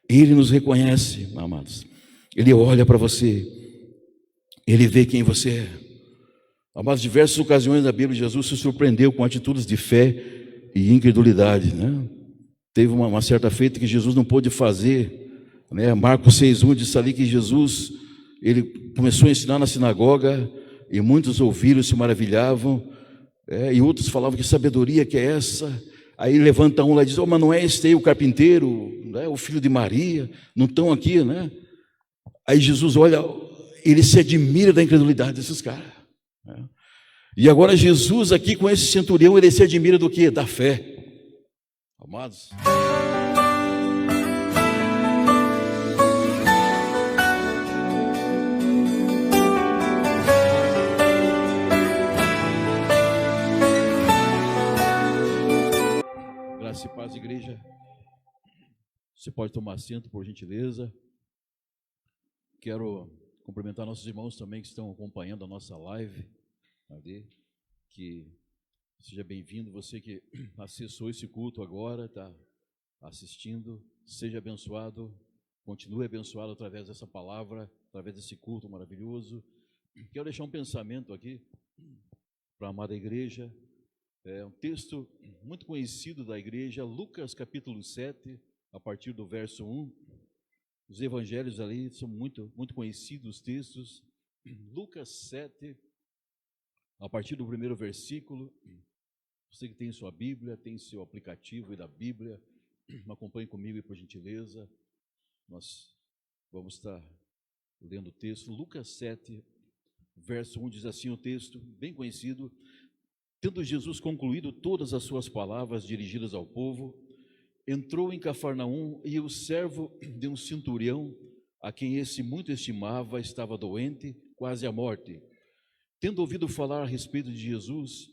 Ele nos reconhece, amados. Ele olha para você, Ele vê quem você é. Amados, diversas ocasiões na Bíblia, Jesus se surpreendeu com atitudes de fé e incredulidade, né? Teve uma certa feita que Jesus não pôde fazer, né? Marcos 6,1 diz ali que Jesus, ele começou a ensinar na sinagoga e muitos ouviram e se maravilhavam, e outros falavam: que sabedoria que é essa? Aí levanta um lá e diz: mas não é este aí o carpinteiro, né? O filho de Maria, não estão aqui, né? Aí Jesus olha, ele se admira da incredulidade desses caras, né? E agora Jesus aqui com esse centurião, ele se admira do quê? Da fé. Amados, graça e paz, igreja. Você pode tomar assento, por gentileza. Quero cumprimentar nossos irmãos também que estão acompanhando a nossa live ali. Que seja bem-vindo, você que acessou esse culto agora, está assistindo, seja abençoado, continue abençoado através dessa palavra, através desse culto maravilhoso. Quero deixar um pensamento aqui para a amada igreja, um texto muito conhecido da igreja, Lucas capítulo 7, a partir do verso 1, os evangelhos ali são muito conhecidos os textos, Lucas 7, a partir do primeiro versículo. Você que tem sua Bíblia, tem seu aplicativo aí da Bíblia, acompanhe comigo aí, por gentileza. Nós vamos estar lendo o texto. Lucas 7, verso 1 diz assim o texto, bem conhecido: tendo Jesus concluído todas as suas palavras dirigidas ao povo, entrou em Cafarnaum, e o servo de um centurião, a quem esse muito estimava, estava doente, quase à morte. Tendo ouvido falar a respeito de Jesus,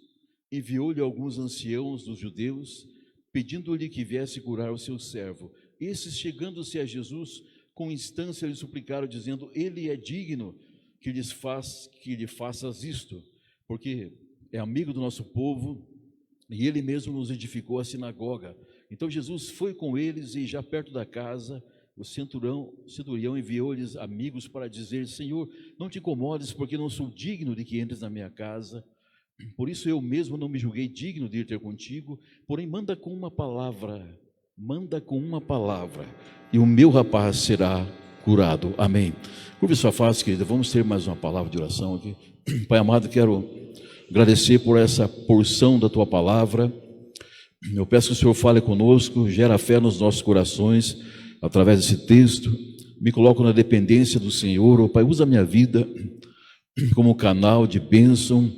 enviou-lhe alguns anciãos dos judeus, pedindo-lhe que viesse curar o seu servo. Esses, chegando-se a Jesus, com instância lhe suplicaram, dizendo: ele é digno que lhe faças isto, porque é amigo do nosso povo, e ele mesmo nos edificou a sinagoga. Então Jesus foi com eles, e já perto da casa, o centurião enviou-lhes amigos para dizer: Senhor, não te incomodes, porque não sou digno de que entres na minha casa. Por isso eu mesmo não me julguei digno de ir ter contigo, porém manda com uma palavra, e o meu rapaz será curado. Amém. Curve sua face, querida, vamos ter mais uma palavra de oração aqui. Pai amado, quero agradecer por essa porção da tua palavra. Eu peço que o Senhor fale conosco, gera fé nos nossos corações, através desse texto. Me coloco na dependência do Senhor. Oh, Pai, usa a minha vida como canal de bênção.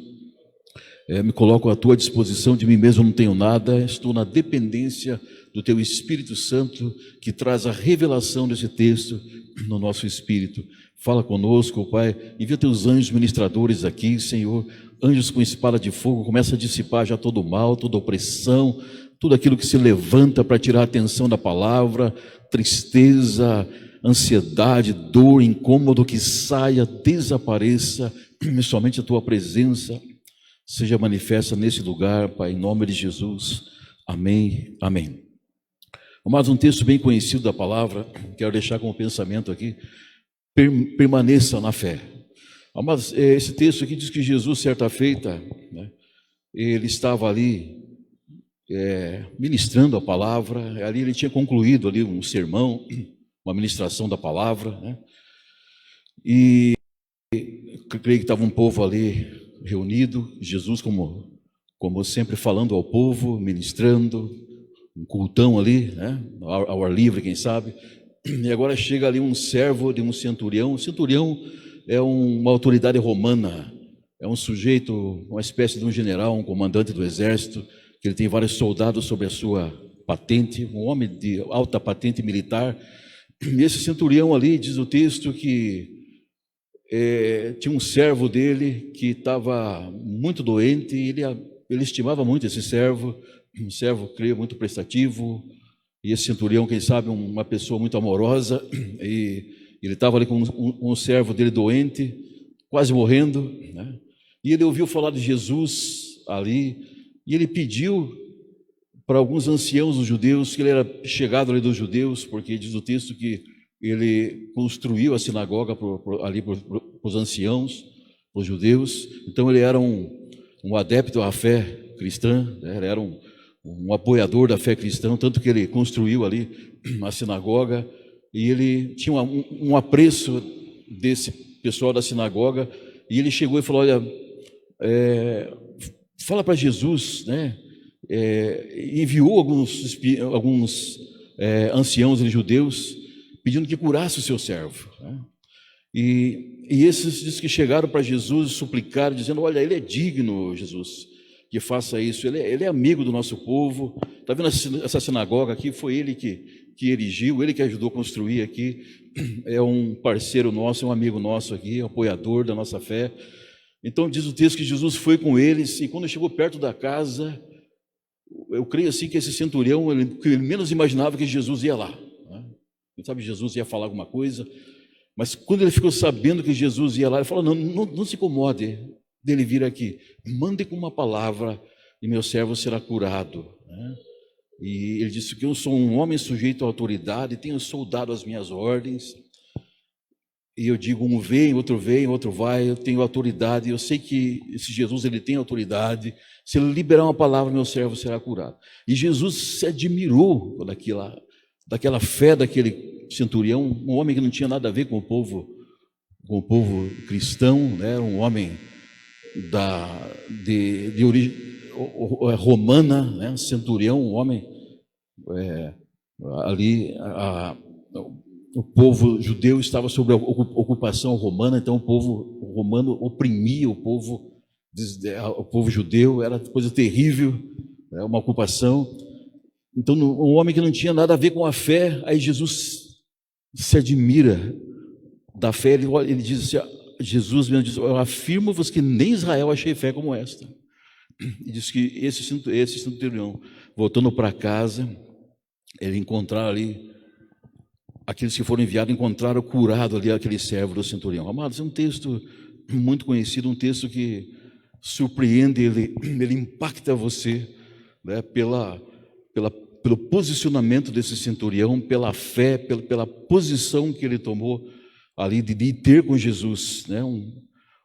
Me coloco à tua disposição, de mim mesmo não tenho nada, estou na dependência do teu Espírito Santo, que traz a revelação desse texto no nosso espírito. Fala conosco, Pai, envia teus anjos ministradores aqui, Senhor, anjos com espada de fogo, começa a dissipar já todo o mal, toda opressão, tudo aquilo que se levanta para tirar a atenção da palavra, tristeza, ansiedade, dor, incômodo, que saia, desapareça, somente a tua presença seja manifesta nesse lugar, Pai, em nome de Jesus. Amém, amém. Mas um texto bem conhecido da palavra, quero deixar como pensamento aqui: permaneça na fé. Mas esse texto aqui diz que Jesus, certa feita, né, ele estava ali ministrando a palavra. Ali ele tinha concluído ali um sermão, uma ministração da palavra, né, e eu creio que estava um povo ali reunido, Jesus como sempre falando ao povo, ministrando, um cultão ali, né, ao ar livre, quem sabe. E agora chega ali um servo de um centurião. O centurião é uma autoridade romana, é um sujeito, uma espécie de um general, um comandante do exército, que ele tem vários soldados sob a sua patente, um homem de alta patente militar. E esse centurião ali, diz o texto, que tinha um servo dele que estava muito doente, e ele estimava muito esse servo, um servo, creio, muito prestativo, e esse centurião, quem sabe, uma pessoa muito amorosa, e ele estava ali com um servo dele doente, quase morrendo, né? E ele ouviu falar de Jesus ali, e ele pediu para alguns anciãos dos judeus, que ele era chegado ali dos judeus, porque diz o texto que ele construiu a sinagoga ali para os anciãos, para os judeus. Então ele era um adepto à fé cristã, né? Ele era um apoiador da fé cristã, tanto que ele construiu ali a sinagoga, e ele tinha um apreço desse pessoal da sinagoga, e ele chegou e falou: olha, fala para Jesus, né? Enviou alguns anciãos judeus pedindo que curasse o seu servo, né? E esses diz que chegaram para Jesus e suplicaram, dizendo: olha, ele é digno, Jesus, que faça isso, ele é amigo do nosso povo. Está vendo essa sinagoga aqui? Foi ele que erigiu, ele que ajudou a construir aqui, é um parceiro nosso, é um amigo nosso aqui, apoiador da nossa fé. Então diz o texto que Jesus foi com eles, e quando chegou perto da casa, eu creio assim que esse centurião, ele menos imaginava que Jesus ia lá, né? Quem sabe Jesus ia falar alguma coisa, mas quando ele ficou sabendo que Jesus ia lá, ele falou: não se incomode dele vir aqui, mande com uma palavra e meu servo será curado, né? E ele disse que eu sou um homem sujeito à autoridade, tenho soldado as minhas ordens, e eu digo, um vem, outro vai, eu tenho autoridade, eu sei que esse Jesus, ele tem autoridade, se ele liberar uma palavra, meu servo será curado. E Jesus se admirou daquela fé daquele centurião, um homem que não tinha nada a ver com o povo cristão, né? Um homem de origem romana, né? Centurião, um homem ali, o povo judeu estava sob a ocupação romana, então o povo romano oprimia o povo judeu, era coisa terrível, né? Uma ocupação. Então, um homem que não tinha nada a ver com a fé, aí Jesus se admira da fé, ele diz assim, Jesus mesmo diz: eu afirmo-vos que nem Israel achei fé como esta. E diz que esse centurião, voltando para casa, ele encontraram ali, aqueles que foram enviados encontraram curado ali aquele servo do centurião. Amados, é um texto muito conhecido, um texto que surpreende, ele impacta você, né, pelo posicionamento desse centurião, pela fé, pela posição que ele tomou ali de ter com Jesus, né?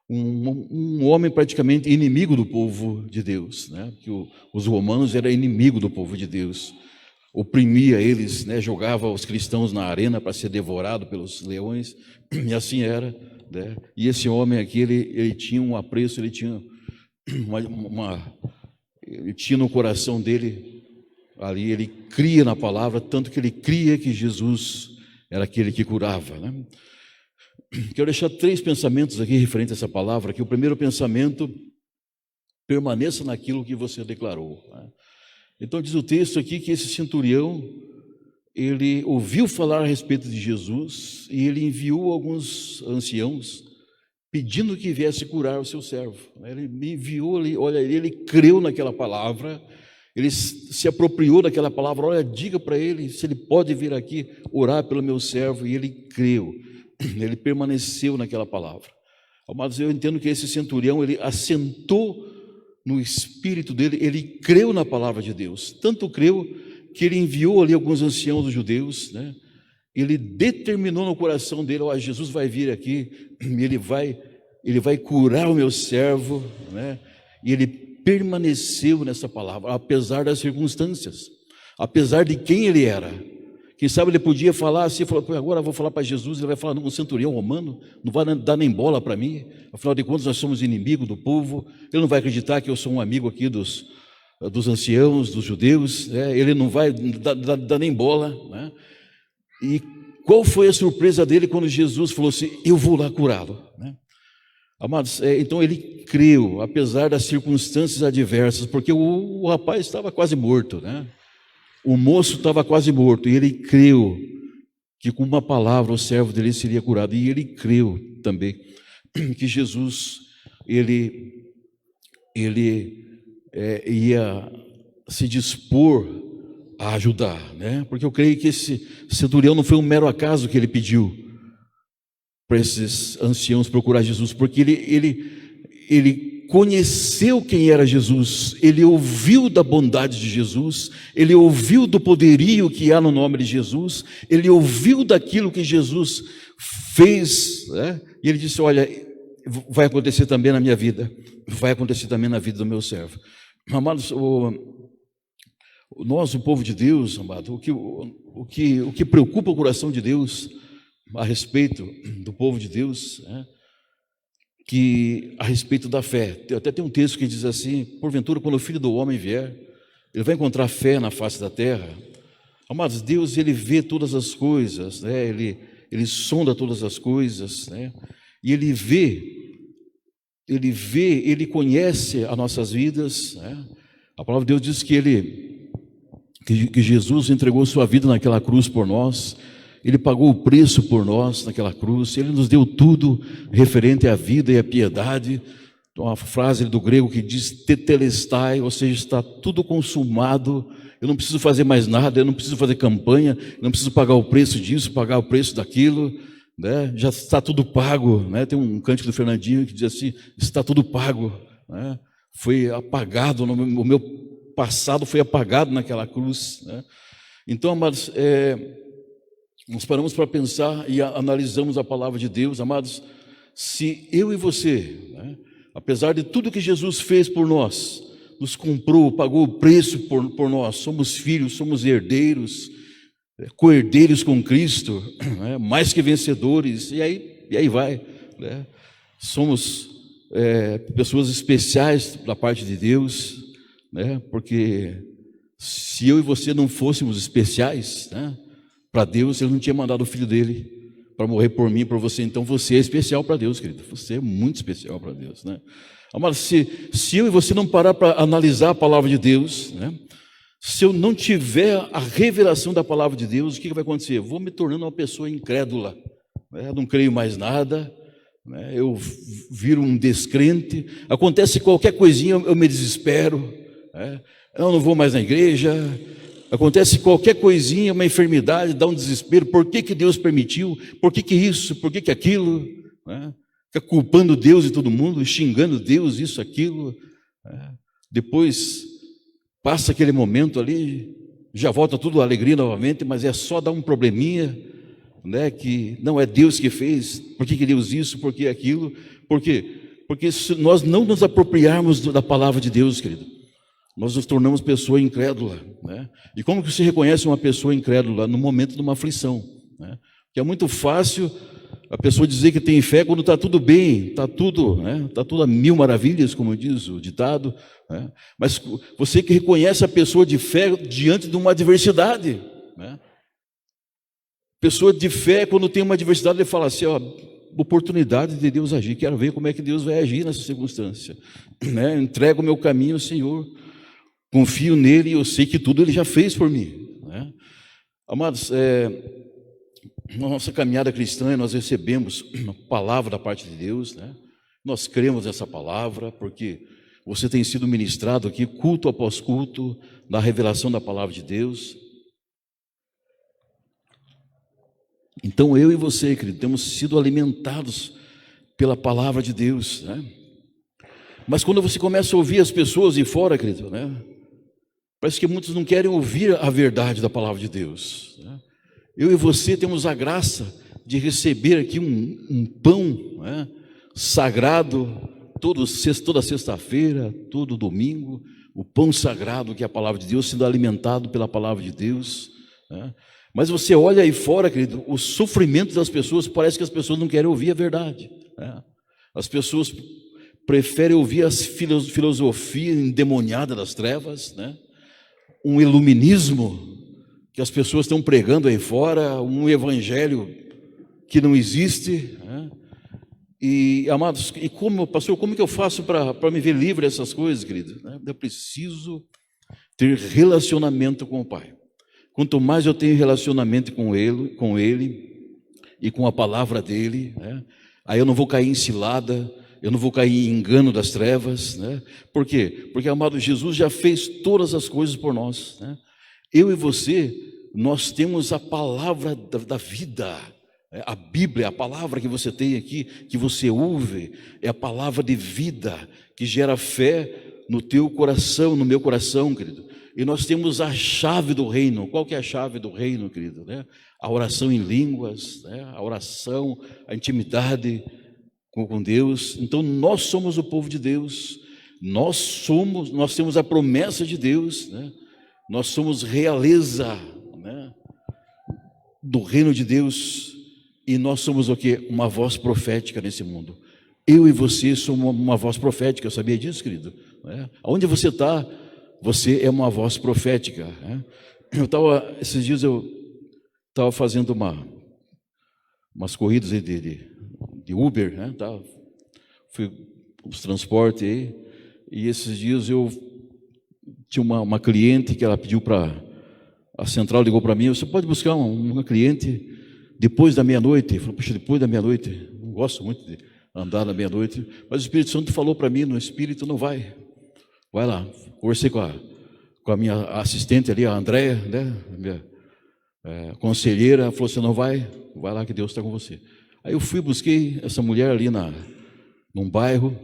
Um homem praticamente inimigo do povo de Deus, né? Porque os romanos eram inimigo do povo de Deus, oprimia eles, né? Jogava os cristãos na arena para ser devorado pelos leões, e assim era, né? E esse homem aqui, ele tinha um apreço, ele tinha ele tinha no coração dele ali, ele cria na palavra, tanto que ele cria que Jesus era aquele que curava, né? Quero deixar 3 pensamentos aqui referentes a essa palavra, que o primeiro pensamento: permaneça naquilo que você declarou, né? Então diz o texto aqui que esse centurião, ele ouviu falar a respeito de Jesus, e ele enviou alguns anciãos pedindo que viesse curar o seu servo. Ele enviou ali, olha, ele creu naquela palavra, ele se apropriou daquela palavra: olha, diga para ele se ele pode vir aqui orar pelo meu servo, e ele creu, ele permaneceu naquela palavra. Amados, eu entendo que esse centurião, ele assentou no espírito dele, ele creu na palavra de Deus, tanto creu que ele enviou ali alguns anciãos dos judeus, né? Ele determinou no coração dele: ó, Jesus vai vir aqui, ele vai curar o meu servo, né? E ele permaneceu nessa palavra, apesar das circunstâncias, apesar de quem ele era. Quem sabe ele podia falar assim, agora eu vou falar para Jesus, ele vai falar: um centurião romano não vai dar nem bola para mim, afinal de contas nós somos inimigos do povo, ele não vai acreditar que eu sou um amigo aqui dos anciãos, dos judeus, né? Ele não vai dar nem bola, né? E qual foi a surpresa dele quando Jesus falou assim: eu vou lá curá-lo, né? Amados, então ele creu, apesar das circunstâncias adversas, porque o rapaz estava quase morto, né? O moço estava quase morto, e ele creu que com uma palavra o servo dele seria curado, e ele creu também que Jesus, ele ia se dispor a ajudar, né? Porque eu creio que esse centurião não foi um mero acaso que ele pediu para esses anciãos procurar Jesus, porque ele conheceu quem era Jesus, ele ouviu da bondade de Jesus, ele ouviu do poderio que há no nome de Jesus, ele ouviu daquilo que Jesus fez, né? E ele disse: olha, vai acontecer também na minha vida, vai acontecer também na vida do meu servo. Amados, nós, o povo de Deus, amado, o que preocupa o coração de Deus a respeito do povo de Deus, né? Que a respeito da fé, até tem um texto que diz assim: porventura, quando o Filho do Homem vier, ele vai encontrar fé na face da terra? Amados, Deus, ele vê todas as coisas, né? Ele sonda todas as coisas, né? E ele conhece as nossas vidas, né? A palavra de Deus diz que Jesus entregou sua vida naquela cruz por nós. Ele pagou o preço por nós naquela cruz, ele nos deu tudo referente à vida e à piedade. Uma frase do grego que diz tetelestai, ou seja, está tudo consumado, eu não preciso fazer mais nada, eu não preciso fazer campanha, eu não preciso pagar o preço disso, pagar o preço daquilo, né? Já está tudo pago, né? Tem um cântico do Fernandinho que diz assim: está tudo pago, né? Foi apagado, o meu passado foi apagado naquela cruz, né? Então, amados, nós paramos para pensar e analisamos a palavra de Deus. Amados, se eu e você, né, apesar de tudo que Jesus fez por nós, nos comprou, pagou o preço por nós, somos filhos, somos herdeiros, co-herdeiros com Cristo, né, mais que vencedores, e aí vai, né? Somos pessoas especiais da parte de Deus, né? Porque se eu e você não fôssemos especiais, né, para Deus, ele não tinha mandado o filho dele para morrer por mim, por você. Então você é especial para Deus, querido. Você é muito especial para Deus, né? Amado, se eu e você não parar para analisar a palavra de Deus, né? Se eu não tiver a revelação da palavra de Deus, o que vai acontecer? Eu vou me tornando uma pessoa incrédula, né? Não creio mais nada, né? Eu viro um descrente. Acontece qualquer coisinha, eu me desespero, né? Eu não vou mais na igreja. Acontece qualquer coisinha, uma enfermidade, dá um desespero. Por que Deus permitiu? Por que isso? Por que aquilo? Né? Fica culpando Deus e todo mundo, xingando Deus, isso, aquilo, né? Depois passa aquele momento ali, já volta tudo a alegria novamente, mas é só dar um probleminha, né? Que não é Deus que fez. Por que Deus isso? Por que aquilo? Por quê? Porque se nós não nos apropriarmos da palavra de Deus, querido, nós nos tornamos pessoa incrédula, né? E como que se reconhece uma pessoa incrédula? No momento de uma aflição, né? Que é muito fácil a pessoa dizer que tem fé quando está tudo bem, está tudo, né? Está tudo a mil maravilhas, como diz o ditado, né? Mas você que reconhece a pessoa de fé diante de uma adversidade, né? Pessoa de fé, quando tem uma adversidade, ele fala assim: ó, oportunidade de Deus agir, quero ver como é que Deus vai agir nessa circunstância, né? Entrego o meu caminho ao Senhor, confio nele e eu sei que tudo ele já fez por mim, né? Amados, na nossa caminhada cristã, nós recebemos uma palavra da parte de Deus, né? Nós cremos nessa palavra, porque você tem sido ministrado aqui, culto após culto, na revelação da palavra de Deus. Então eu e você, querido, temos sido alimentados pela palavra de Deus, né? Mas quando você começa a ouvir as pessoas de fora, querido, né? Parece que muitos não querem ouvir a verdade da palavra de Deus, né? Eu e você temos a graça de receber aqui um pão, né, sagrado, toda sexta-feira, todo domingo, o pão sagrado que é a palavra de Deus, sendo alimentado pela palavra de Deus, né? Mas você olha aí fora, querido, o sofrimento das pessoas, parece que as pessoas não querem ouvir a verdade, né? As pessoas preferem ouvir as filosofia endemoniada das trevas, né? Um iluminismo que as pessoas estão pregando aí fora, um evangelho que não existe, né? E, amados, pastor, como que eu faço para me ver livre dessas coisas, querido? Eu preciso ter relacionamento com o Pai. Quanto mais eu tenho relacionamento com Ele e com a palavra dEle, né, aí eu não vou cair em cilada, eu não vou cair em engano das trevas, né? Por quê? Porque, amado, Jesus já fez todas as coisas por nós, né? Eu e você, nós temos a palavra da vida, A Bíblia, a palavra que você tem aqui, que você ouve, é a palavra de vida, que gera fé no teu coração, no meu coração, querido. E nós temos a chave do reino. Qual que é a chave do reino, querido? A oração em línguas, a oração, a intimidade com Deus. Então nós somos o povo de Deus, nós temos a promessa de Deus, nós somos realeza, do reino de Deus, e nós somos o quê? Uma voz profética nesse mundo. Eu e você somos uma voz profética, sabia disso, querido? Onde você está, você é uma voz profética. Esses dias eu estava fazendo umas corridas de Uber, fui os transportes aí, e esses dias eu tinha uma cliente que ela pediu para a central, ligou para mim: você pode buscar uma cliente depois da meia-noite? Eu falei: puxa, depois da meia-noite, não gosto muito de andar na meia-noite, mas o Espírito Santo falou para mim, no Espírito, não vai lá. Conversei com a minha assistente ali, a Andréia, minha conselheira, falou: você não vai lá que Deus está com você. Aí eu fui, busquei essa mulher ali num bairro.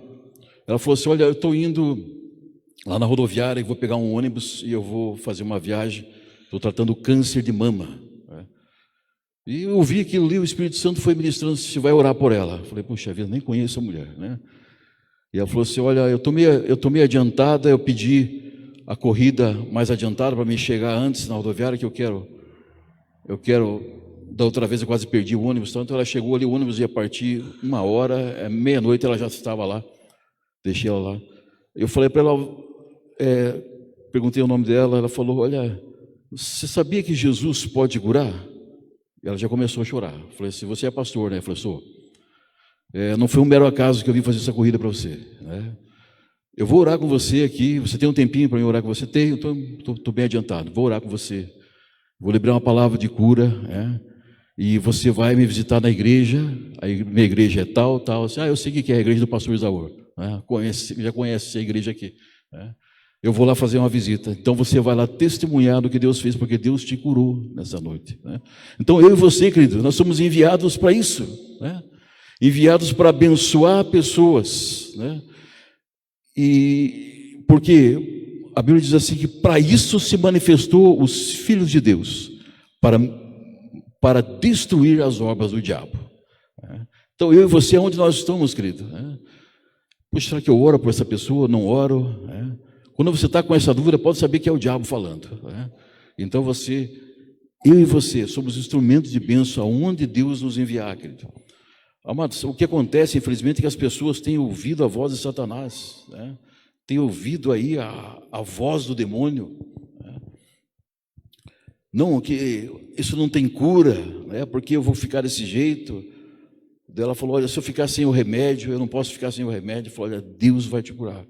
Ela falou assim: olha, eu estou indo lá na rodoviária e vou pegar um ônibus e eu vou fazer uma viagem, estou tratando câncer de mama. E eu ouvi aquilo ali, o Espírito Santo foi ministrando: se vai orar por ela. Eu falei: puxa vida, nem conheço a mulher, E ela falou assim: olha, eu estou meio adiantada, eu pedi a corrida mais adiantada para me chegar antes na rodoviária, que eu quero, da outra vez eu quase perdi o ônibus, então ela chegou ali, o ônibus ia partir 1h, meia-noite ela já estava lá, deixei ela lá. Eu falei para ela, perguntei o nome dela, ela falou: olha, você sabia que Jesus pode curar? Ela já começou a chorar. Eu falei assim: você é pastor, né? Eu falei: sou. Não foi um mero acaso que eu vim fazer essa corrida para você, Eu vou orar com você aqui. Você tem um tempinho para mim orar com você? Tenho, estou bem adiantado. Vou orar com você. Vou liberar uma palavra de cura, e você vai me visitar na igreja. A minha igreja é tal. Assim, eu sei que é a igreja do pastor Isaú. Já conhece a igreja aqui. Eu vou lá fazer uma visita. Então você vai lá testemunhar do que Deus fez, porque Deus te curou nessa noite. Então eu e você, querido, nós somos enviados para isso, enviados para abençoar pessoas, E porque a Bíblia diz assim que para isso se manifestou os filhos de Deus, para destruir as obras do diabo. Então eu e você, onde nós estamos, querido? Puxa, será que eu oro por essa pessoa? Não oro? Quando você está com essa dúvida, pode saber que é o diabo falando. Então eu e você somos instrumentos de bênção aonde Deus nos enviar, querido. Amados, o que acontece, infelizmente, é que as pessoas têm ouvido a voz de Satanás, têm ouvido aí a voz do demônio. Não, que isso não tem cura, porque eu vou ficar desse jeito. Ela falou: olha, se eu ficar sem o remédio, eu não posso ficar sem o remédio. Falou: olha, Deus vai te curar.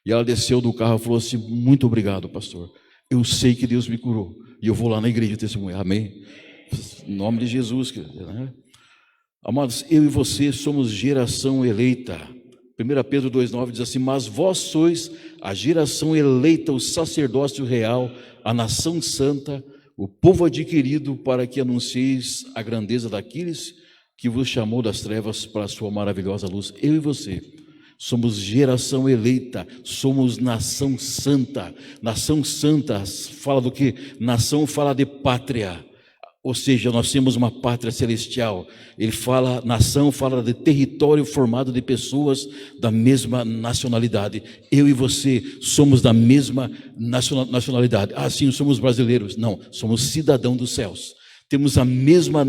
E ela desceu do carro e falou assim: muito obrigado, pastor. Eu sei que Deus me curou. E eu vou lá na igreja testemunhar. Amém? Em nome de Jesus, Amados, eu e você somos geração eleita. 1 Pedro 2,9 diz assim: mas vós sois a geração eleita, o sacerdócio real, a nação santa, o povo adquirido, para que anuncieis a grandeza daqueles que vos chamou das trevas para a sua maravilhosa luz. Eu e você somos geração eleita, somos nação santa. Nação santa fala do que? Nação fala de pátria, ou seja, nós temos uma pátria celestial. Nação fala de território formado de pessoas da mesma nacionalidade. Eu e você somos da mesma nacionalidade. Sim, somos brasileiros. Não, somos cidadãos dos céus. Temos a mesma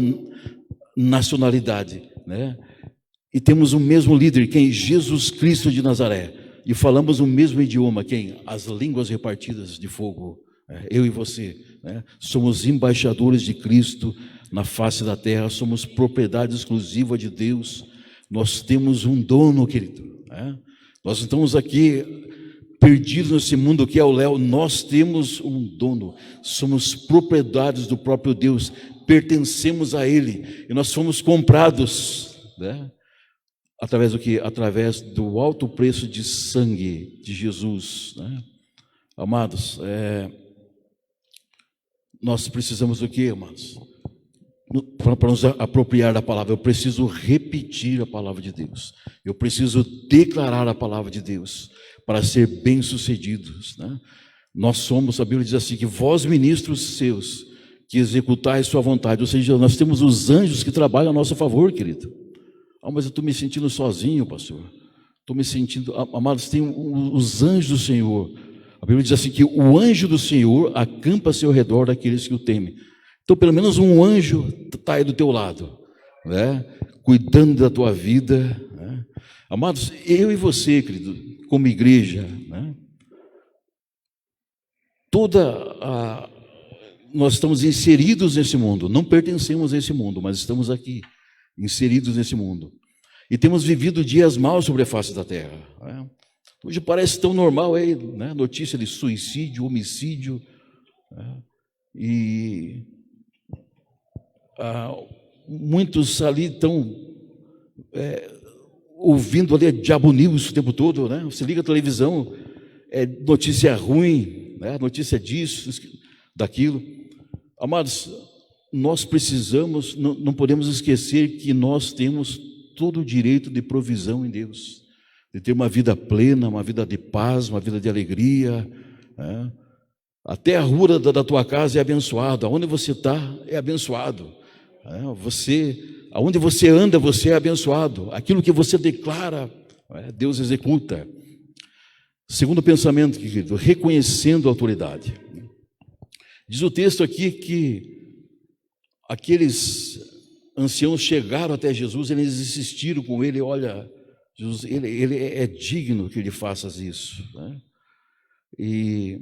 nacionalidade, E temos o mesmo líder, quem? Jesus Cristo de Nazaré. E falamos o mesmo idioma, quem? As línguas repartidas de fogo. Eu e você, somos embaixadores de Cristo na face da terra, somos propriedade exclusiva de Deus. Nós temos um dono, querido. Nós estamos aqui perdidos nesse mundo que é o Léo. Nós temos um dono, somos propriedades do próprio Deus, pertencemos a Ele, e nós fomos comprados, através do que? Através do alto preço de sangue de Jesus, Amados, nós precisamos do que, amados? para nos apropriar da palavra. Eu preciso repetir a palavra de Deus. Eu preciso declarar a palavra de Deus para ser bem-sucedidos, né? Nós somos, a Bíblia diz assim, que vós ministros seus, que executais sua vontade. Ou seja, nós temos os anjos que trabalham a nosso favor, querido. Mas eu estou me sentindo sozinho, pastor. Estou me sentindo... Amados, tem os anjos do Senhor. A Bíblia diz assim, que o anjo do Senhor acampa-se ao redor daqueles que o temem. Então, pelo menos um anjo está aí do teu lado, né? Cuidando da tua vida, né? Amados, eu e você, querido, como igreja, né? Nós estamos inseridos nesse mundo, não pertencemos a esse mundo, mas estamos aqui, inseridos nesse mundo. E temos vivido dias maus sobre a face da terra, né? Hoje parece tão normal aí, né? Notícia de suicídio, homicídio, né? E muitos ali estão ouvindo ali Diabo News o tempo todo, né? Você liga a televisão, notícia ruim, né? Notícia disso, daquilo. Amados, nós precisamos, não podemos esquecer que nós temos todo o direito de provisão em Deus, de ter uma vida plena, uma vida de paz, uma vida de alegria, né? Até a rua da tua casa é abençoada, aonde você está é abençoado, né? Aonde você anda, você é abençoado, aquilo que você declara, né? Deus executa. Segundo pensamento, querido, reconhecendo a autoridade. Diz o texto aqui que aqueles anciãos chegaram até Jesus, eles insistiram com ele, olha, Jesus, ele é digno que ele faça isso, né? E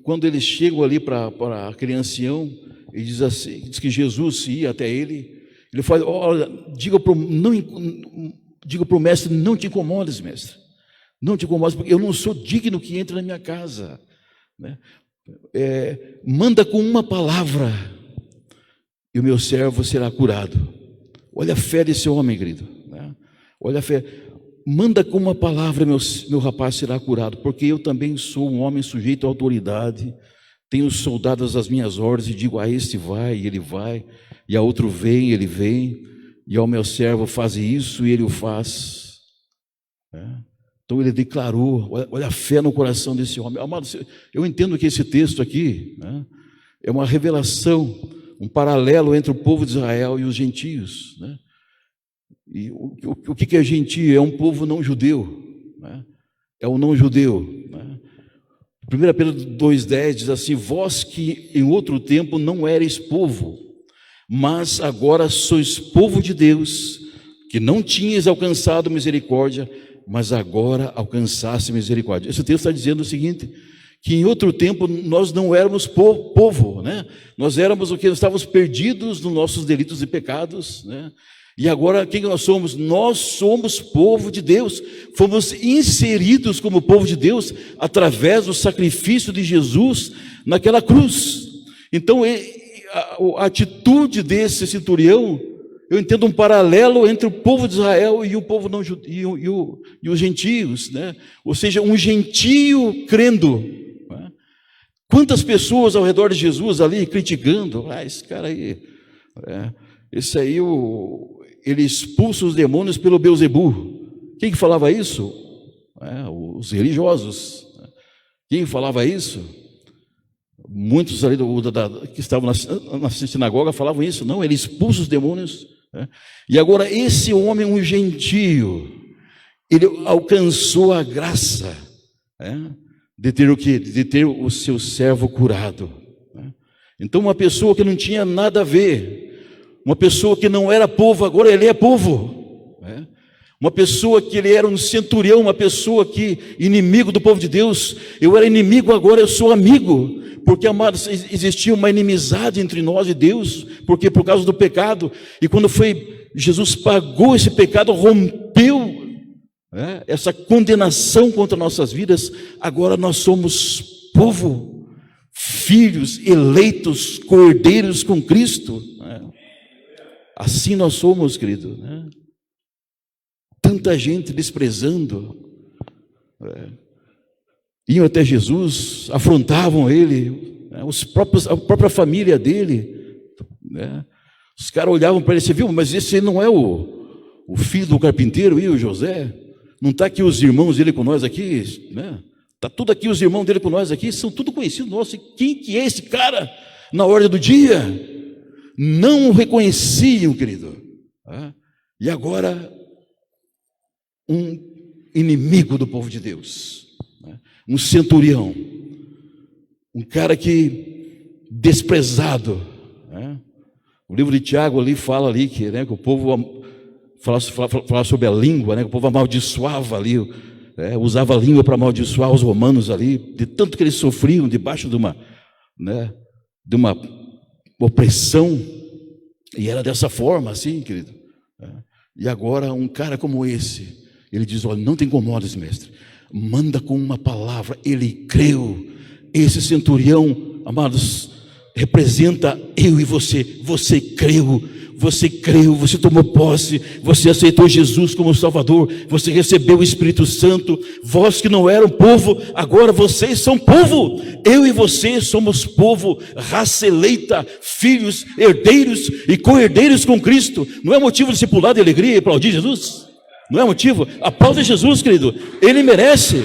quando eles chegam ali para aquele ancião, ele diz assim, diz que Jesus ia até ele fala, olha, diga para o mestre, não te incomodes, mestre, não te incomodes, porque eu não sou digno que entre na minha casa, né? Manda com uma palavra e o meu servo será curado. Olha a fé desse homem, querido, né? Olha a fé. Manda com uma palavra, meu rapaz será curado, porque eu também sou um homem sujeito à autoridade, tenho soldados às minhas ordens, e digo, a este vai, e ele vai, e a outro vem, ele vem, e ao meu servo faz isso, e ele o faz, né? Então ele declarou, olha a fé no coração desse homem. Amado, eu entendo que esse texto aqui, né, é uma revelação, um paralelo entre o povo de Israel e os gentios, né? E o que é gentio? É um povo não judeu, né? É um não judeu, né? 1 Pedro 2,10 diz assim, vós que em outro tempo não erais povo, mas agora sois povo de Deus, que não tinhas alcançado misericórdia, mas agora alcançaste misericórdia. Esse texto está dizendo o seguinte, que em outro tempo nós não éramos povo, né? Nós éramos o que? Nós estávamos perdidos nos nossos delitos e pecados, né? E agora, quem nós somos? Nós somos povo de Deus, fomos inseridos como povo de Deus, através do sacrifício de Jesus naquela cruz. Então, a atitude desse centurião, eu entendo um paralelo entre o povo de Israel e o povo não e os gentios, né? Ou seja, um gentio crendo, né? Quantas pessoas ao redor de Jesus ali criticando, esse cara aí, esse aí, ele expulsa os demônios pelo Beelzebu. Quem que falava isso? Os religiosos. Quem falava isso? Muitos ali que estavam na sinagoga falavam isso. Não, ele expulsa os demônios, né? E agora esse homem, um gentio, ele alcançou a graça, né, de ter o quê? De ter o seu servo curado, né? Então uma pessoa que não tinha nada a ver, uma pessoa que não era povo, agora ele é povo, né? Uma pessoa que ele era um centurião, uma pessoa que, inimigo do povo de Deus, eu era inimigo, agora eu sou amigo, porque, amados, existia uma inimizade entre nós e Deus, porque por causa do pecado, e quando Jesus pagou esse pecado, rompeu, né, essa condenação contra nossas vidas, agora nós somos povo, filhos eleitos, cordeiros com Cristo, né? Assim nós somos, querido, né? Tanta gente desprezando, iam até Jesus, afrontavam ele, né? A própria família dele, né? Os caras olhavam para ele, você viu, mas esse não é o filho do carpinteiro e o José? Não está aqui os irmãos dele com nós aqui, né? Está tudo aqui, os irmãos dele com nós aqui, são tudo conhecidos nossos. Quem que é esse cara na ordem do dia? Não o reconheciam, querido. E agora, um inimigo do povo de Deus, um centurião, um cara que desprezado. O livro de Tiago ali fala ali que, que o povo fala sobre a língua, que o povo amaldiçoava ali, usava a língua para amaldiçoar os romanos ali, de tanto que eles sofriam debaixo de uma opressão, e era dessa forma assim, querido. E agora um cara como esse, ele diz: olha, não te incomodes, mestre, manda com uma palavra. Ele creu. Esse centurião, amados, representa eu e você. Você creu, você tomou posse, você aceitou Jesus como Salvador, você recebeu o Espírito Santo. Vós que não eram povo, agora vocês são povo. Eu e você somos povo, raça eleita, filhos, herdeiros e co-herdeiros com Cristo. Não é motivo de se pular de alegria e aplaudir Jesus? Não é motivo? Aplauda Jesus, querido. Ele merece.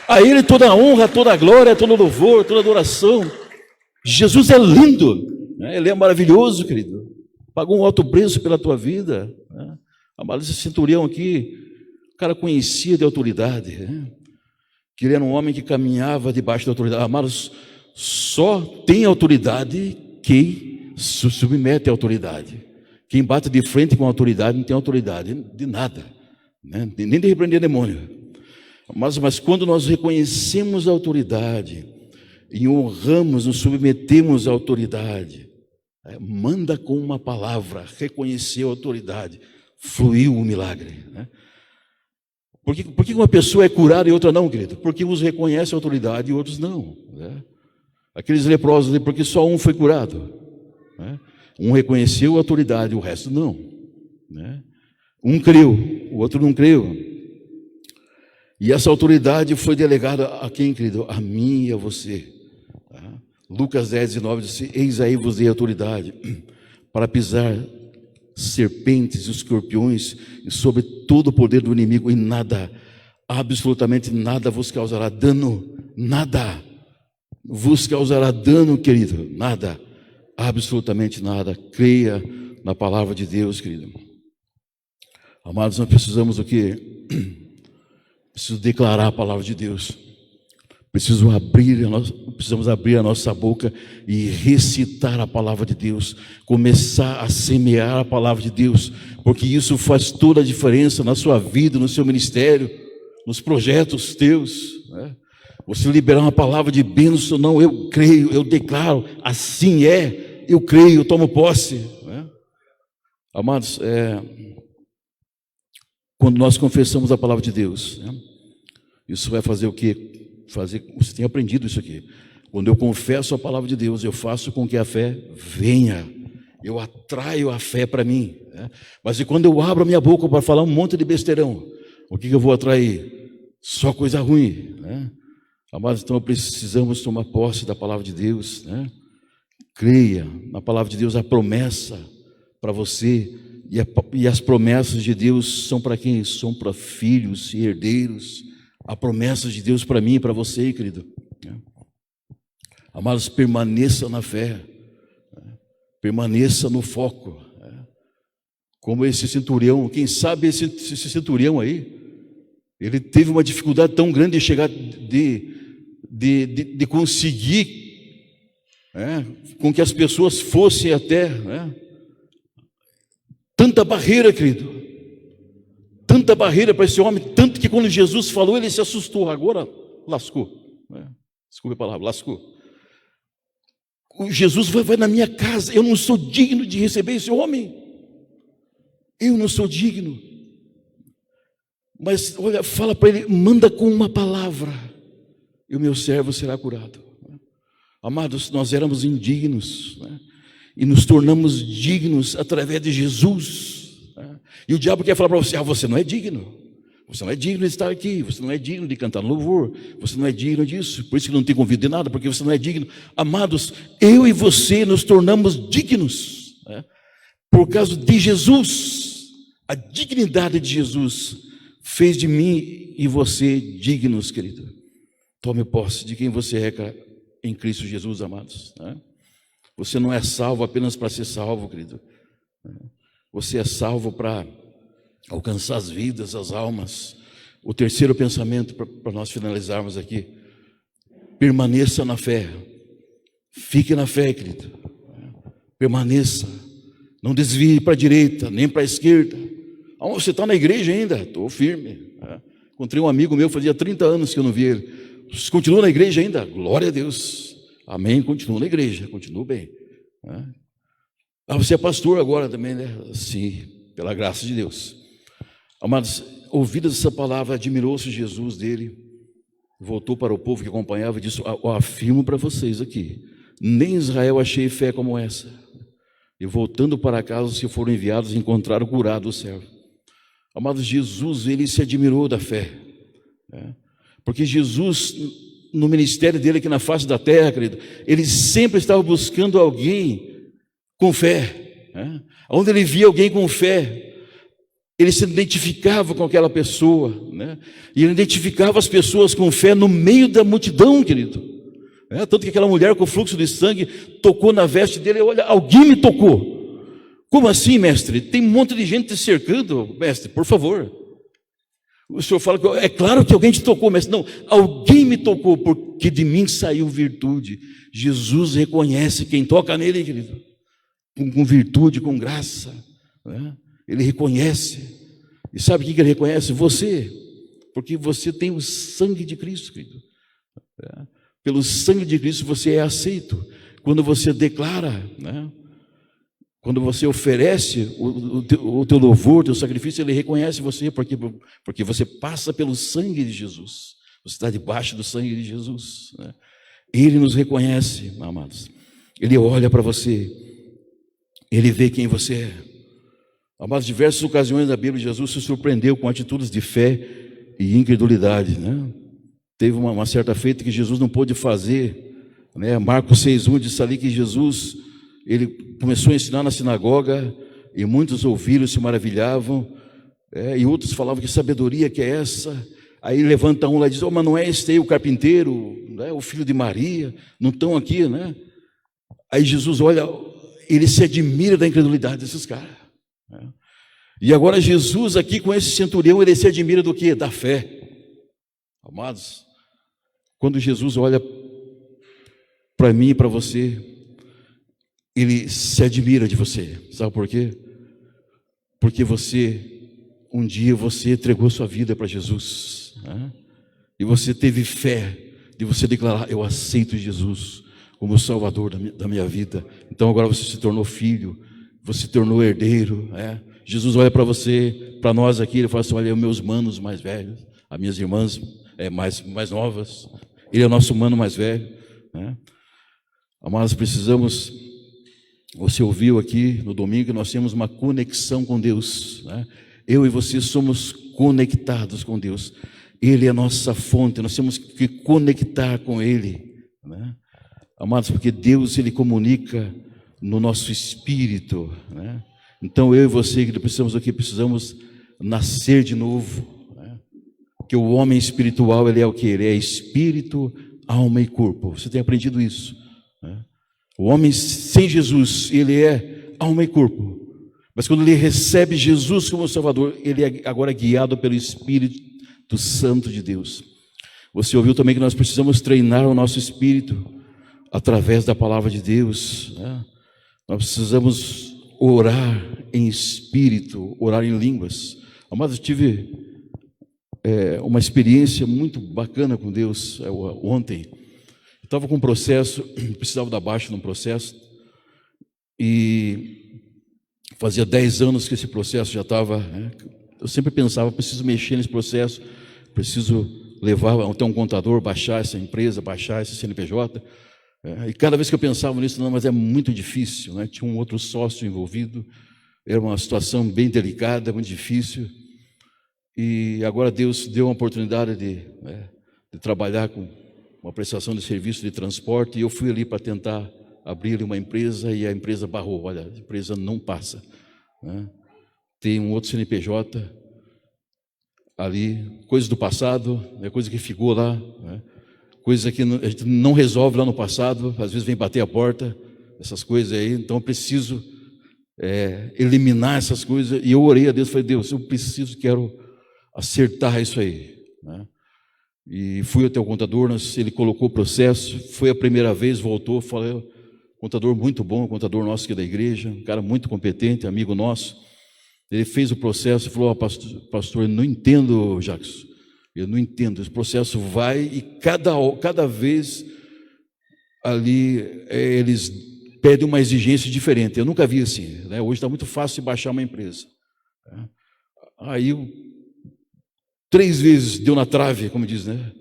A Ele toda a honra, toda a glória, todo o louvor, toda a adoração. Jesus é lindo, Ele é maravilhoso, querido. Pagou um alto preço pela tua vida. Amado, esse centurião aqui, o cara conhecia de autoridade, que ele era um homem que caminhava debaixo da autoridade. Amados, só tem autoridade quem se submete à autoridade. Quem bate de frente com a autoridade não tem autoridade de nada, nem de repreender demônio. Mas quando nós reconhecemos a autoridade e honramos, nos submetemos à autoridade, manda com uma palavra, reconheceu a autoridade, fluiu o milagre. Por que uma pessoa é curada e outra não, querido? Porque uns reconhecem a autoridade e outros não. Aqueles leprosos ali, porque só um foi curado. Um reconheceu a autoridade, o resto não. Um creu, o outro não creu. E essa autoridade foi delegada a quem, querido? A mim e a você. Lucas 10, 19 diz: eis aí vos dei autoridade para pisar serpentes e escorpiões e sobre todo o poder do inimigo, e nada, absolutamente nada vos causará dano. Nada vos causará dano, querido. Nada, absolutamente nada. Creia na palavra de Deus, querido. Amados, nós precisamos o quê? Preciso declarar a palavra de Deus. Precisamos abrir a nossa boca e recitar a palavra de Deus. Começar a semear a palavra de Deus, porque isso faz toda a diferença na sua vida, no seu ministério, nos projetos teus. Você liberar uma palavra de bênção, não, eu creio, eu declaro, assim é, eu creio, eu tomo posse. Amados, quando nós confessamos a palavra de Deus, isso vai fazer o quê? Você tem aprendido isso aqui. Quando eu confesso a palavra de Deus, eu faço com que a fé venha. Eu atraio a fé para mim. Mas e quando eu abro a minha boca para falar um monte de besteirão, o que eu vou atrair? Só coisa ruim. Amados, então precisamos tomar posse da palavra de Deus. Creia na palavra de Deus, a promessa para você. E as promessas de Deus são para quem? São para filhos e herdeiros. Há promessas de Deus para mim e para você, querido. Amados, permaneça na fé. Permaneça no foco. Como esse centurião, quem sabe esse centurião aí, ele teve uma dificuldade tão grande de chegar, de conseguir com que as pessoas fossem até... Tanta barreira, querido. Tanta barreira para esse homem. Tanto que quando Jesus falou, ele se assustou. Agora lascou. Desculpe a palavra, lascou. Jesus vai na minha casa. Eu não sou digno de receber esse homem. Eu não sou digno. Mas olha, fala para ele, manda com uma palavra e o meu servo será curado. Amados, nós éramos indignos, e nos tornamos dignos através de Jesus. E o diabo quer falar para você: você não é digno. Você não é digno de estar aqui. Você não é digno de cantar no louvor. Você não é digno disso. Por isso que não te convido de nada, porque você não é digno. Amados, eu e você nos tornamos dignos. né? Por causa de Jesus, a dignidade de Jesus fez de mim e você dignos, querido. Tome posse de quem você é em Cristo Jesus, amados, né? Você não é salvo apenas para ser salvo, querido. Você é salvo para alcançar as vidas, as almas. O terceiro pensamento, para nós finalizarmos aqui: permaneça na fé. Fique na fé, querido. Permaneça. Não desvie para a direita, nem para a esquerda. Você está na igreja ainda? Estou firme. Encontrei um amigo meu, fazia 30 anos que eu não vi ele. Você continua na igreja ainda? Glória a Deus. Amém, continua na igreja, continua bem. Você é pastor agora também, né? Sim, pela graça de Deus. Amados, ouvida essa palavra, admirou-se Jesus dele, voltou para o povo que acompanhava e disse: eu afirmo para vocês aqui, nem em Israel achei fé como essa. E voltando para casa, os que foram enviados encontraram curado o servo. Amados, Jesus, ele se admirou da fé, né? Porque Jesus, no ministério dele aqui na face da terra, querido, ele sempre estava buscando alguém com fé, né? Onde ele via alguém com fé, ele se identificava com aquela pessoa, né? E ele identificava as pessoas com fé no meio da multidão, querido. Tanto que aquela mulher com fluxo de sangue tocou na veste dele. Olha, alguém me tocou. Como assim, mestre? Tem um monte de gente te cercando, mestre, por favor. O senhor fala que é claro que alguém te tocou, mestre. Não, alguém me tocou, porque de mim saiu virtude. Jesus reconhece quem toca nele, querido, com virtude, com graça, né? Ele reconhece. E sabe o que ele reconhece? Você, porque você tem o sangue de Cristo, querido. Pelo sangue de Cristo você é aceito. Quando você declara, né? Quando você oferece o teu louvor, o teu sacrifício, ele reconhece você, porque você passa pelo sangue de Jesus. Você está debaixo do sangue de Jesus, né? Ele nos reconhece, amados. Ele olha para você, ele vê quem você é. Amados, diversas ocasiões da Bíblia, Jesus se surpreendeu com atitudes de fé e incredulidade, né? Teve uma certa feita que Jesus não pôde fazer, né? Marcos 6:1 diz ali que Jesus, ele começou a ensinar na sinagoga e muitos ouviram, se maravilhavam, e outros falavam: que sabedoria que é essa? Aí levanta um lá e diz: mas não é este aí o carpinteiro, né? O filho de Maria, não estão aqui, né? Aí Jesus olha, ele se admira da incredulidade desses caras, né? E agora Jesus aqui com esse centurião, ele se admira do quê? Da fé. Amados, quando Jesus olha para mim e para você, ele se admira de você. Sabe por quê? Porque um dia você entregou sua vida para Jesus, né? E você teve fé de você declarar: eu aceito Jesus como o Salvador da minha vida. Então agora você se tornou filho, você se tornou herdeiro, né? Jesus olha para você, para nós aqui, ele fala assim: olha, os meus manos mais velhos, as minhas irmãs mais novas, ele é o nosso mano mais velho, né? Amados, precisamos, você ouviu aqui no domingo que nós temos uma conexão com Deus, né? Eu e você somos conectados com Deus. Ele é a nossa fonte, nós temos que conectar com Ele, né? Amados, porque Deus, Ele comunica no nosso espírito, né? Então eu e você que precisamos nascer de novo, né? Que o homem espiritual, ele é o que? Ele é espírito, alma e corpo. Você tem aprendido isso, né? O homem sem Jesus, ele é alma e corpo. Mas quando ele recebe Jesus como Salvador, ele é agora guiado pelo Espírito Santo de Deus. Você ouviu também que nós precisamos treinar o nosso espírito através da palavra de Deus, né? Nós precisamos orar em espírito, orar em línguas. Amados, eu tive uma experiência muito bacana com Deus ontem. Eu estava com um processo, precisava dar baixa num processo, e fazia 10 anos que esse processo já estava, né? Eu sempre pensava: preciso mexer nesse processo, preciso levar até um contador, baixar essa empresa, baixar esse CNPJ. E cada vez que eu pensava nisso, não, mas é muito difícil, né? Tinha um outro sócio envolvido, era uma situação bem delicada, muito difícil. E agora Deus deu uma oportunidade de trabalhar com uma prestação de serviço de transporte, e eu fui ali para tentar abrir ali uma empresa e a empresa barrou. Olha, a empresa não passa, né? Tem um outro CNPJ ali, coisas do passado, né? Coisa que ficou lá, né? Coisa que a gente não resolve lá no passado, às vezes vem bater a porta, essas coisas aí. Então eu preciso eliminar essas coisas. E eu orei a Deus, falei: Deus, eu preciso, quero acertar isso aí, né? E fui até o contador, ele colocou o processo, foi a primeira vez, voltou, falei: contador muito bom, contador nosso aqui da igreja, um cara muito competente, amigo nosso. Ele fez o processo e falou: pastor, eu não entendo, Jackson, eu não entendo, esse processo vai e cada vez ali eles pedem uma exigência diferente. Eu nunca vi assim, né? Hoje está muito fácil de baixar uma empresa, né? Aí 3 vezes deu na trave, como diz, né?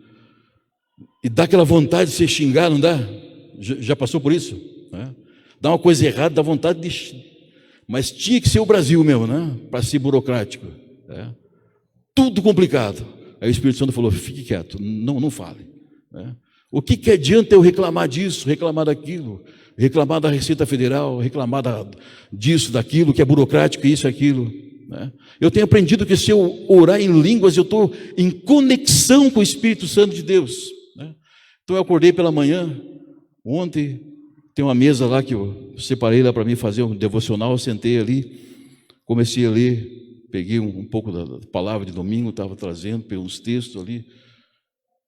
E dá aquela vontade de se xingar, não dá? Já passou por isso, né? Dá uma coisa errada, dá vontade de... Mas tinha que ser o Brasil mesmo, né? Para ser burocrático, né? Tudo complicado. Aí o Espírito Santo falou: fique quieto, não fale, né? O que adianta eu reclamar disso, reclamar daquilo, reclamar da Receita Federal, reclamar disso, daquilo, que é burocrático, isso e aquilo, né? Eu tenho aprendido que se eu orar em línguas, eu estou em conexão com o Espírito Santo de Deus, né? Então eu acordei pela manhã, ontem, tem uma mesa lá que eu separei lá para mim fazer um devocional, eu sentei ali, comecei a ler, peguei um pouco da palavra de domingo, estava trazendo, peguei uns textos ali,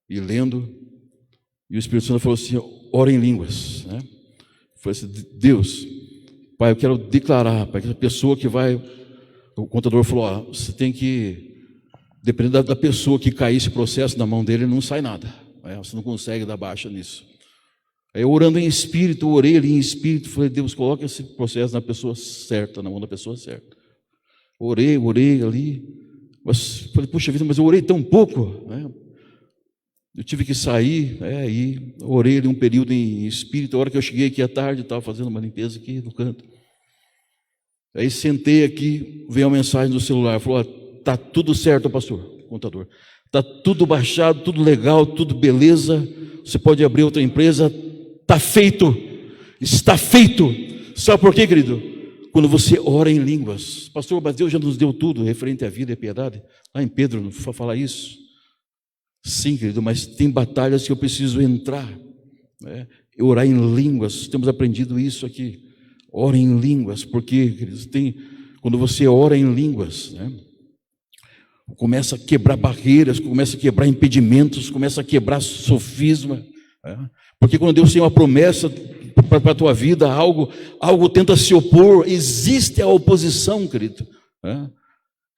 e lendo, e o Espírito Santo falou assim: ora em línguas, né? Eu falei assim: Deus, Pai, eu quero declarar para aquela pessoa que vai... O contador falou: você tem que, dependendo da pessoa que cair esse processo na mão dele, não sai nada, né? Você não consegue dar baixa nisso. Aí eu orando em espírito, orei ali em espírito, falei: Deus, coloca esse processo na pessoa certa, na mão da pessoa certa. Orei ali, mas falei: puxa vida, mas eu orei tão pouco, né? Eu tive que sair, e orei ali um período em espírito. A hora que eu cheguei aqui à tarde, estava fazendo uma limpeza aqui no canto. Aí sentei aqui, veio uma mensagem no celular, falou: está tudo certo, pastor, contador, está tudo baixado, tudo legal, tudo beleza, você pode abrir outra empresa, está feito, está feito. Sabe por quê, querido? Quando você ora em línguas. Pastor, mas Deus já nos deu tudo referente à vida e à piedade. Lá em Pedro, não foi falar isso? Sim, querido, mas tem batalhas que eu preciso entrar, né? Orar em línguas, temos aprendido isso aqui. Ora em línguas, porque, queridos, quando você ora em línguas, né, começa a quebrar barreiras, começa a quebrar impedimentos, começa a quebrar sofisma, né? Porque quando Deus tem uma promessa para a tua vida, algo tenta se opor, existe a oposição, querido, né?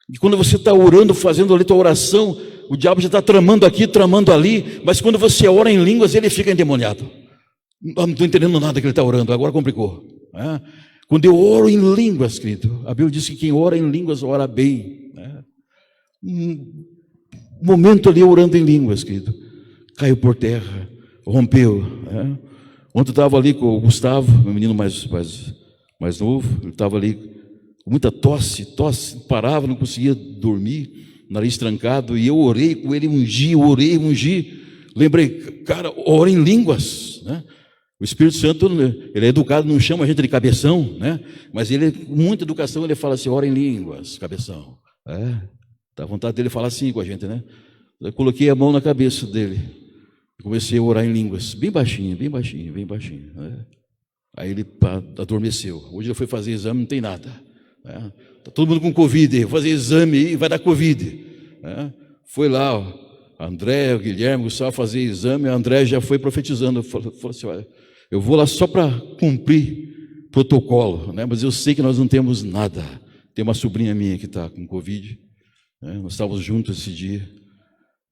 E quando você está orando, fazendo ali tua oração, o diabo já está tramando aqui, tramando ali, mas quando você ora em línguas, ele fica endemoniado. Não estou entendendo nada que ele está orando, agora complicou, né? Quando eu oro em línguas, querido, a Bíblia diz que quem ora em línguas ora bem, né? Um momento ali orando em línguas, querido, caiu por terra, rompeu, né? Ontem eu estava ali com o Gustavo, meu menino mais novo, ele estava ali com muita tosse, parava, não conseguia dormir, nariz trancado, e eu orei com ele, ungi, lembrei: cara, ora em línguas, né? O Espírito Santo, ele é educado, não chama a gente de cabeção, né? Mas ele, com muita educação, ele fala assim: ora em línguas, cabeção. Dá vontade dele falar assim com a gente, né? Eu coloquei a mão na cabeça dele, comecei a orar em línguas, bem baixinho, né? Aí ele adormeceu. Hoje ele foi fazer exame, não tem nada, né? Está todo mundo com Covid, vou fazer exame e vai dar Covid, né? Foi lá, a André, o Guilherme, o Gustavo fazer exame, a André já foi profetizando, falou assim: olha, eu vou lá só para cumprir protocolo, né? Mas eu sei que nós não temos nada. Tem uma sobrinha minha que está com Covid, né? Nós estávamos juntos esse dia,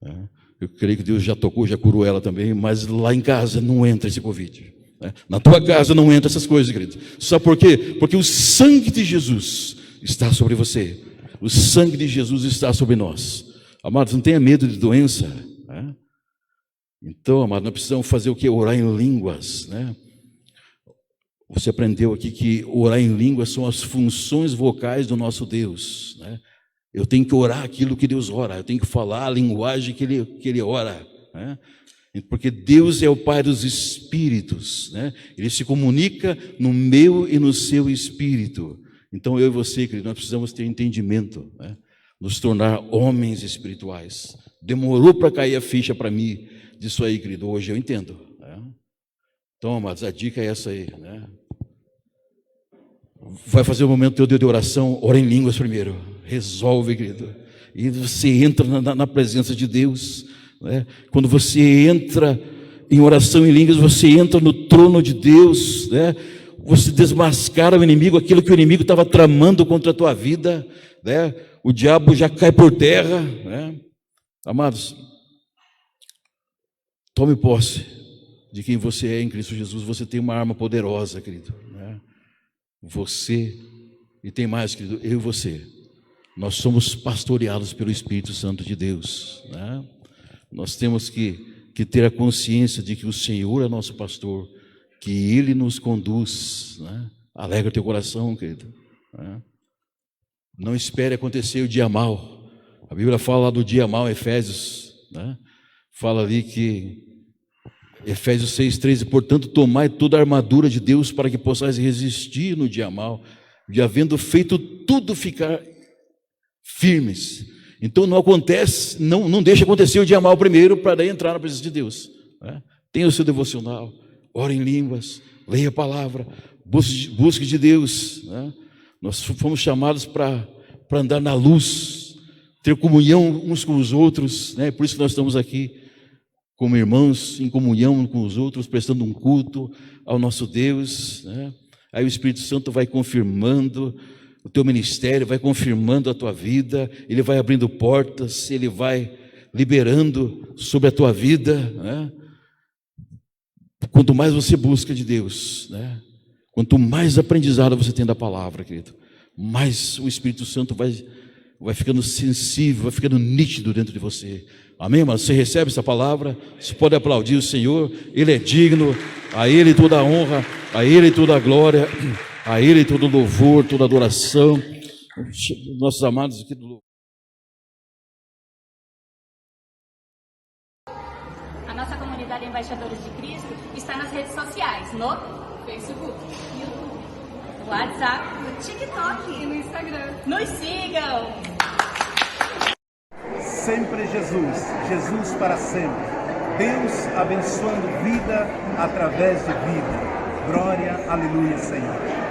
né? Eu creio que Deus já tocou, já curou ela também, mas lá em casa não entra esse Covid, né? Na tua casa não entra essas coisas, querido. Sabe por quê? Porque o sangue de Jesus está sobre você, o sangue de Jesus está sobre nós. Amados, não tenha medo de doença, né? Então, amados, nós precisamos fazer o que? Orar em línguas, né? Você aprendeu aqui que orar em línguas são as funções vocais do nosso Deus, né? Eu tenho que orar aquilo que Deus ora, eu tenho que falar a linguagem que Ele ora, né? Porque Deus é o Pai dos espíritos, né? Ele se comunica no meu e no seu espírito. Então eu e você, querido, nós precisamos ter entendimento, né? Nos tornar homens espirituais. Demorou para cair a ficha para mim disso aí, querido. Hoje eu entendo, né? Então, amados, a dica é essa aí, né? Vai fazer um momento teu de oração, ora em línguas primeiro. Resolve, querido. E você entra na presença de Deus, né? Quando você entra em oração em línguas, você entra no trono de Deus, né? Você desmascara o inimigo, aquilo que o inimigo estava tramando contra a tua vida, né? O diabo já cai por terra, né? Amados, tome posse de quem você é em Cristo Jesus. Você tem uma arma poderosa, querido, né? Você, e tem mais, querido, eu e você, nós somos pastoreados pelo Espírito Santo de Deus, né? Nós temos que ter a consciência de que o Senhor é nosso pastor, que Ele nos conduz, né? Alegra teu coração, querido, né? Não espere acontecer o dia mau. A Bíblia fala lá do dia mau, Efésios, né? Fala ali que, Efésios 6,13, portanto, tomai toda a armadura de Deus para que possais resistir no dia mau, e havendo feito tudo ficar firmes. Então não acontece, não deixa acontecer o dia mau primeiro, para daí entrar na presença de Deus, né? Tenha o seu devocional, ore em línguas, leia a palavra, busque de Deus, né? Nós fomos chamados para andar na luz, ter comunhão uns com os outros, né? Por isso que nós estamos aqui como irmãos, em comunhão com os outros, prestando um culto ao nosso Deus, né? Aí o Espírito Santo vai confirmando o teu ministério, vai confirmando a tua vida, ele vai abrindo portas, ele vai liberando sobre a tua vida, né? Quanto mais você busca de Deus, né? Quanto mais aprendizado você tem da palavra, querido, mais o Espírito Santo vai ficando sensível, vai ficando nítido dentro de você. Amém, irmão? Você recebe essa palavra? Você pode aplaudir o Senhor, Ele é digno, a Ele toda a honra, a Ele toda a glória, a Ele todo louvor, toda adoração. Nossos amados aqui do louvor. A nossa comunidade Embaixadores de Cristo está nas redes sociais, no Facebook, YouTube, no WhatsApp, no TikTok e no Instagram. Nos sigam! Sempre Jesus, Jesus para sempre. Deus abençoando vida através de vida. Glória, aleluia, Senhor.